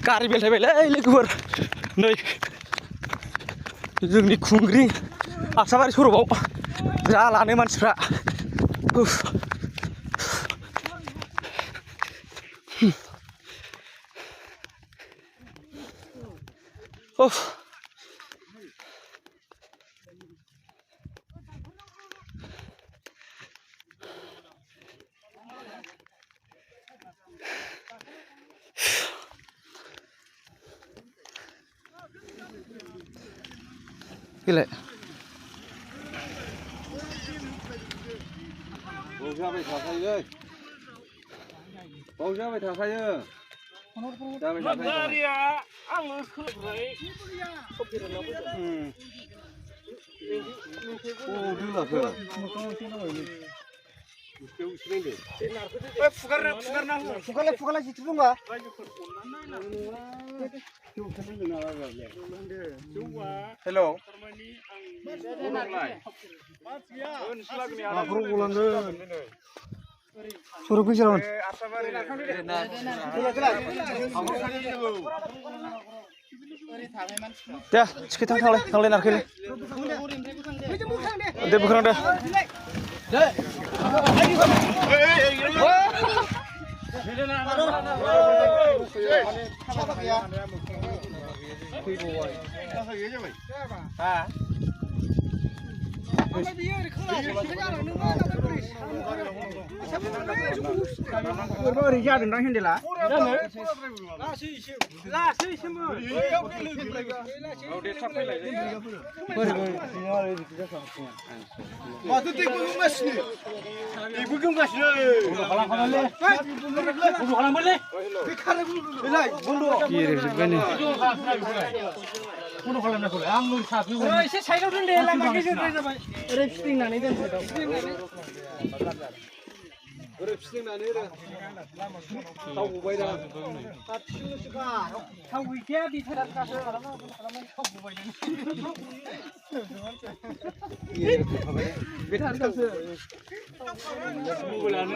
गारि बेलथायबायलै लोगोफोर नै जोंनि खुंग्रि आसाबारि सरबआव जालानो मानसिफ्रा Gila. Bawa थाखायो बाव जाबाय थाखायो जाबाय थाखायो गारिया आङो खोब्रै Fugarlah situ bunga. Hello. Suruh kucing. Ya, sekitar kali narkil. Dia bukan ada. एसे साइडआव दोन दे लामा गेजेरद्राय जाबाय ओरै फिदिंनानै दोन साइडआव ओरै फिदिंनानै रे थाव गबाय दा थाव गैखाया दैथारा थासो खालामनानै थाव गबाय बे थारसो मबाइलानो